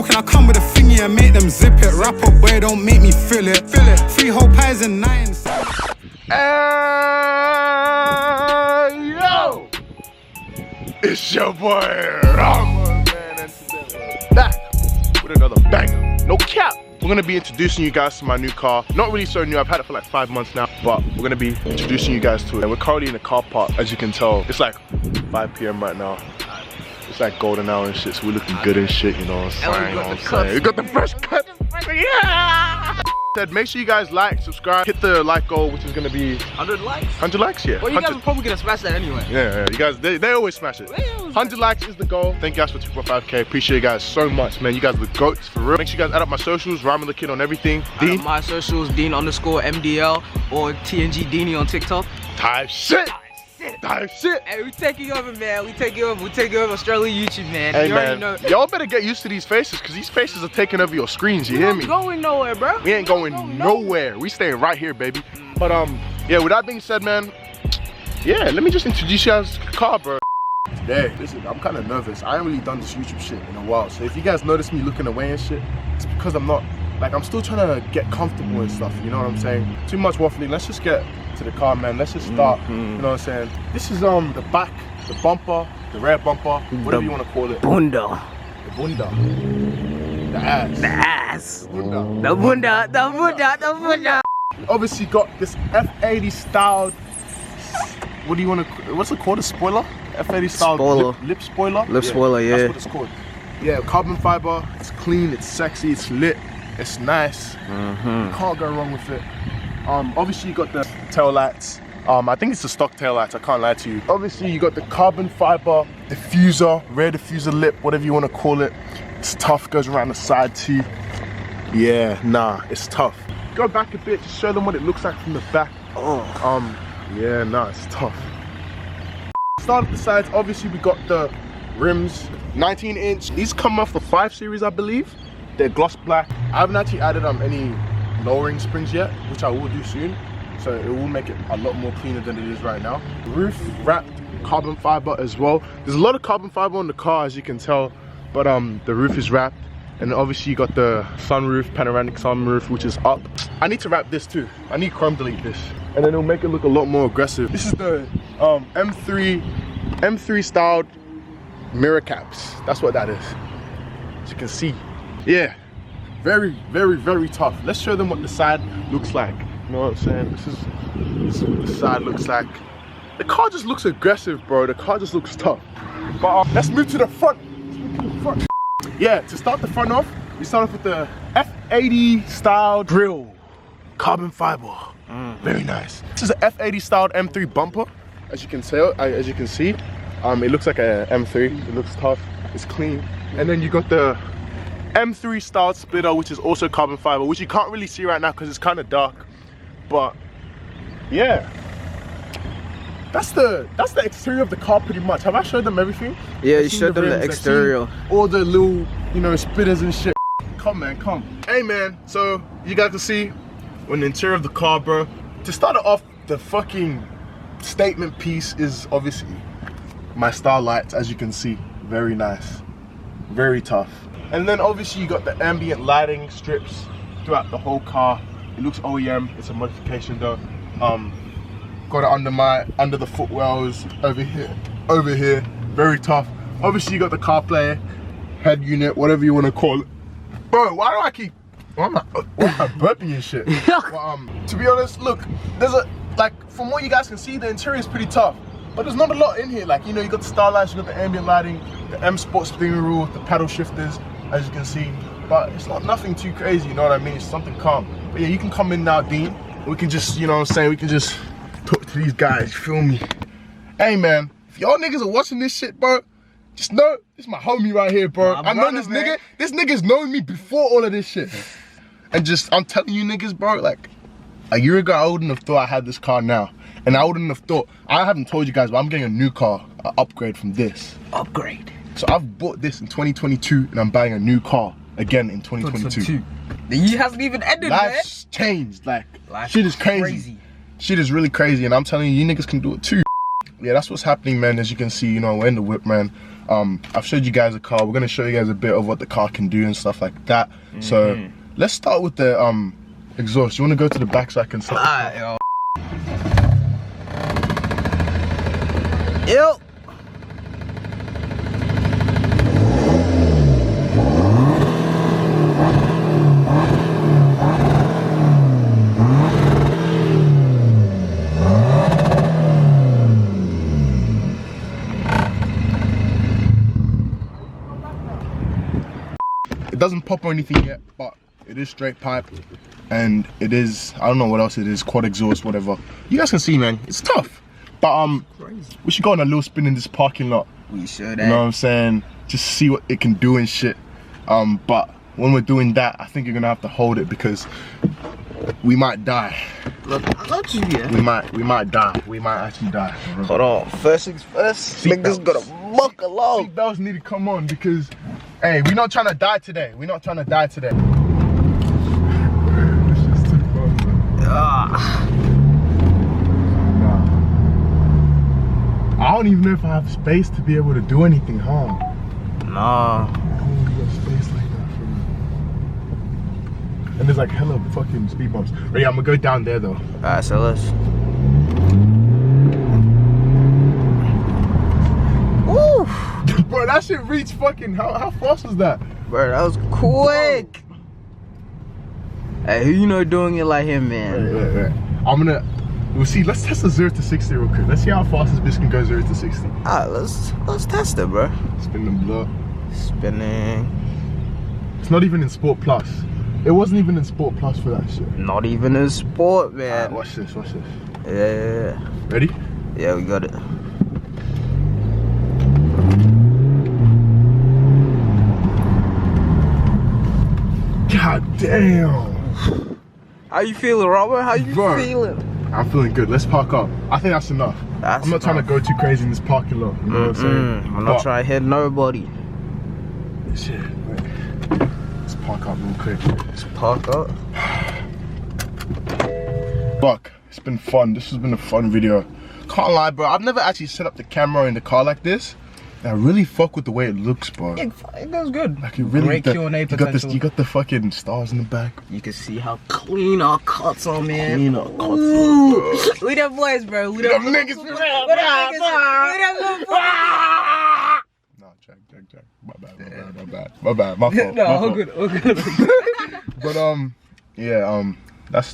smoking, I come with a thingy and make them zip it. Rap up, boy, don't make me feel it. 3 whole pies and 9. Hey, yo! It's your boy Rama, man, and today we're back with another banger. No cap! We're gonna be introducing you guys to my new car. Not really so new, I've had it for like 5 months now, but we're gonna be introducing you guys to it. And we're currently in the car park, as you can tell. It's like 5 p.m. right now. It's like golden hour and shit, so we're looking good and shit, you know what I'm saying? We got the fresh cut. Yeah! Make sure you guys like, subscribe, hit the like goal, which is gonna be 100 likes. 100 likes, yeah. Well, you guys are probably gonna smash that anyway. Yeah, you guys, they always smash it. 100 likes is the goal. Thank you guys for 2.5k. Appreciate you guys so much, man. You guys are the goats for real. Make sure you guys add up my socials, Rama the Kid on everything. Dean. My socials, Dean_MDL or TNG Deanie on TikTok. Type shit. Type shit. Hey, we taking over, man. We taking over Australian YouTube, man. Hey, you man, know. y'all better get used to these faces, because these faces are taking over your screens, you hear me? We're not going nowhere, bro. We ain't going nowhere. We staying right here, baby. But yeah, with that being said, man, yeah, let me just introduce you guys to the car, bro. Today, listen, I'm kind of nervous. I ain't really done this YouTube shit in a while, so if you guys notice me looking away and shit, it's because I'm not, like, I'm still trying to get comfortable and stuff, you know what I'm saying? Too much waffling. Let's just get to the car, man. Let's just start, you know what I'm saying? This is the back, the bumper, the rear bumper, whatever you want to call it. Bunda. The bunda. The ass. The ass. Bunda. The bunda. The bunda. The bunda. We obviously got this F80 styled, what do you want to, what's it called, a spoiler? F80 styled lip spoiler? Lip spoiler, yeah. That's what it's called. Yeah, carbon fiber, it's clean, it's sexy, it's lit, it's nice. You can't go wrong with it. Obviously you got the tail lights. I think it's the stock tail lights, I can't lie to you. Obviously you got the carbon fiber diffuser, rear diffuser lip, whatever you want to call it. It's tough, goes around the side too. Yeah, nah, it's tough. Go back a bit, just show them what it looks like from the back. Yeah, nah, it's tough. Start at the sides, obviously we got the rims, 19-inch. These come off the 5 Series, I believe. They're gloss black. I haven't actually added any lowering springs yet, which I will do soon. So it will make it a lot more cleaner than it is right now. Roof wrapped carbon fiber as well. There's a lot of carbon fiber on the car, as you can tell, but the roof is wrapped. And then obviously you got the sunroof, panoramic sunroof, which is up. I need to wrap this too. I need chrome delete this. And then it'll make it look a lot more aggressive. This is the M3 styled mirror caps. That's what that is. As you can see. Yeah, very, very, very tough. Let's show them what the side looks like. You know what I'm saying? This is what the side looks like. The car just looks aggressive, bro. The car just looks tough. But let's move to the front. Yeah, to start the front off, we start off with the F80 style grille, carbon fiber, very nice. This is an F80 styled M3 bumper, as you can tell, as you can see. It looks like a M3. It looks tough. It's clean. And then you got the M3 styled splitter, which is also carbon fiber, which you can't really see right now because it's kind of dark. But yeah. That's the exterior of the car pretty much. Have I showed them everything? Yeah, you showed them the exterior. All the little, you know, splitters and shit. Come, man, come. Hey, man, so you guys can see on the interior of the car, bro. To start it off, the fucking statement piece is obviously my star lights, as you can see. Very nice, very tough. And then obviously you got the ambient lighting strips throughout the whole car. It looks OEM, it's a modification though. Got it under the footwells over here, very tough. Obviously you got the CarPlay head unit, whatever you want to call it. Bro, why am I burping and shit? But, to be honest, look, there's from what you guys can see, the interior is pretty tough, but there's not a lot in here. Like, you know, you got the starlights, you got the ambient lighting, the M Sport steering wheel, the paddle shifters, as you can see, but it's not nothing too crazy, you know what I mean? It's something calm. But yeah, you can come in now, Dean. We can just, you know what I'm saying, we can just talk to these guys, you feel me? Hey, man, if y'all niggas are watching this shit, bro, just know this is my homie right here, bro. I know this nigga. This nigga's known me before all of this shit. And just, I'm telling you niggas, bro, like, a year ago, I wouldn't have thought I had this car now. And I wouldn't have thought, I haven't told you guys, but I'm getting a new car, an upgrade from this. Upgrade. So I've bought this in 2022, and I'm buying a new car again in 2022. The year hasn't even ended, Life's changed, like, shit is crazy. Shit is really crazy, and I'm telling you, you niggas can do it too. yeah, that's what's happening, man. As you can see, you know, we're in the whip, man. I've showed you guys the car. We're gonna show you guys a bit of what the car can do and stuff like that. So let's start with the exhaust. You wanna go to the back so I can start? Yo. Yo. It doesn't pop or anything yet, but it is straight pipe, and it is, I don't know what else it is, quad exhaust, whatever. You guys can see, man, it's tough. But we should go on a little spin in this parking lot. We should. You know what I'm saying? Just see what it can do and shit. But when we're doing that, I think you're gonna have to hold it because we might die. Look, I got you, yeah. We might die. We might actually die. Hold on. First things first. Niggas gotta muck along. Seatbelts need to come on because, hey, we're not trying to die today. We're not trying to die today. I don't even know if I have space to be able to do anything, huh? Nah. I don't even got space like that for me. And there's like hella fucking speed bumps. But yeah, I'm gonna go down there though. Alright, so let's. Woo! Bro, that shit reached fucking, how fast was that? Bro, that was quick. Hey, who you know doing it like him, man? Wait. I'm gonna, we'll see, let's test the 0 to 60 real quick. Let's see how fast this bitch can go 0 to 60. Alright, let's test it, bro. Spin the block. Spinning. It's not even in Sport Plus. It wasn't even in Sport Plus for that shit. Not even in sport, man. Alright, watch this. Yeah. Ready? Yeah, we got it. God damn. How you feeling, Robert? How you Bro. feeling? I'm feeling good. Let's park up. I think that's enough. That's I'm not trying to go too crazy in this parking lot. You know what I'm saying? I'm not trying to hit nobody. Shit. Wait. Let's park up real quick. Let's park up. Fuck. It's been fun. This has been a fun video. Can't lie, bro. I've never actually set up the camera in the car like this. And I really fuck with the way it looks, bro. It goes good. Like it really. Great Q&A potential. You got the fucking stars in the back. You can see how clean our cuts are, man. Clean our cuts. We them boys, bro. We Them them niggas. We them little boys. No, Jack. My bad. My fault. No, my all fault. good. But yeah, that's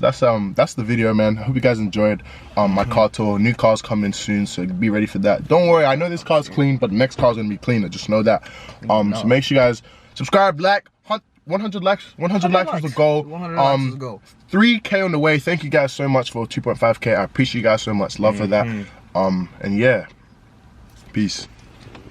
the video, man. I hope you guys enjoyed my car tour. New cars coming soon, so be ready for that. Don't worry, I know this car's clean, but the next car's gonna be cleaner. Just know that. So make sure you guys subscribe, 100 likes. 100 likes was the goal. 100 likes was the goal. 3K on the way. Thank you guys so much for 2.5K. I appreciate you guys so much. Love for that. And yeah, peace.